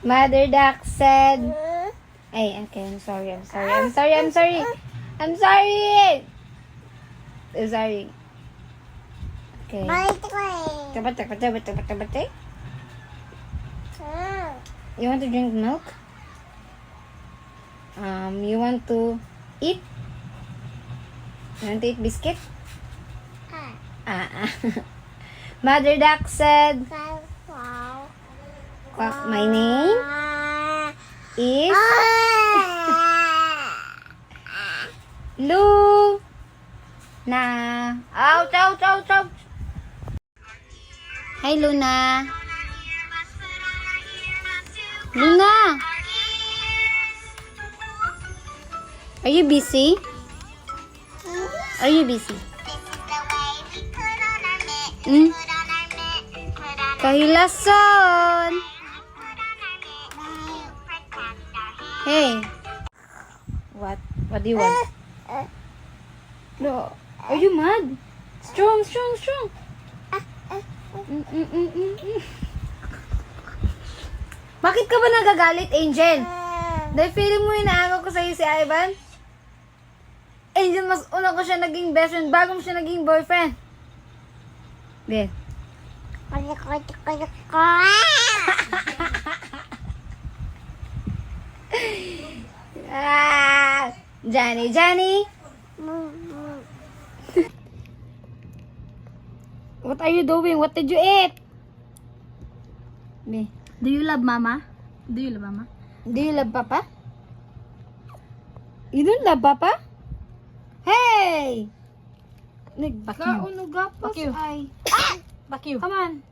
Mother duck said, ay, okay, I'm sorry. I'm sorry. Okay. Bate. You want to drink milk? You want to eat? You want to eat biscuit? Mother duck said, my name is Luna. Ouch. Hi, Luna. Luna. Are you busy? Kahilason. Hey. What do you want? No. Are you mad? Strong. Bakit ka ba nagagalit, Angel? Dahil feeling mo inaagaw ko sa'yo si Ivan? Angel, mas una ko siya naging best friend bago mo siya naging boyfriend. Be. Johnny. What are you doing? What did you eat? Be. Do you love mama? Do you love Papa? You don't love Papa? Hey! Nagkaunugapas ay. Back you. Come on.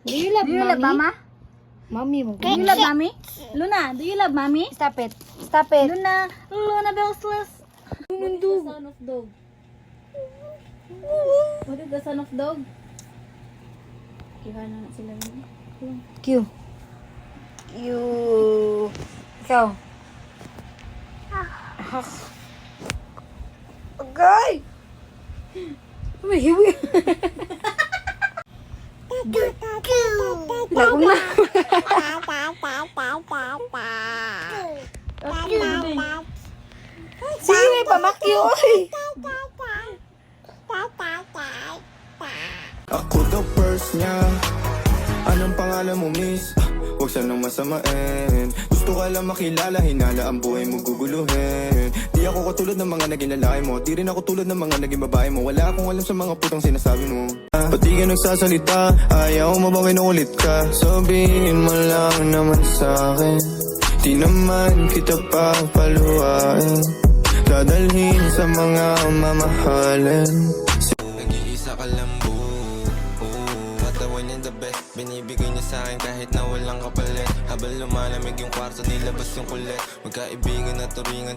Do you love mama? Mommy mo. Do you love mommy? Luna, do you love mommy? Stop it. Luna Belsless. Mundog. Son of dog. What is the son of dog? Iwan na sila rin. Q. Ikaw. Agay! Mahiwi. Lagong na. Sige, may pamakyo. Ako the first niya. Anong pangalan mo, miss? Huwag siya nang masamain. Gusto ka lang makilala, hinala ang buhay mo guguluhin. Di ako katulad ng mga naging lalaki mo. Di rin ako tulad ng mga naging babae mo. Wala akong alam sa mga putang sinasabi mo. Ba't di ka nagsasalita? Ayaw mo ba kinukulit ka? Sabihin mo lang naman sa'kin. Di naman kita papaluhain. Dadalhin sa mga mamahalin. Nag-iisa ka lang katawan niya the best. Binibigay niya sa'kin kahit na walang kapalit. Habang lumalamig yung kwarto, nilabas yung kulit. Magkaibigan na turingan,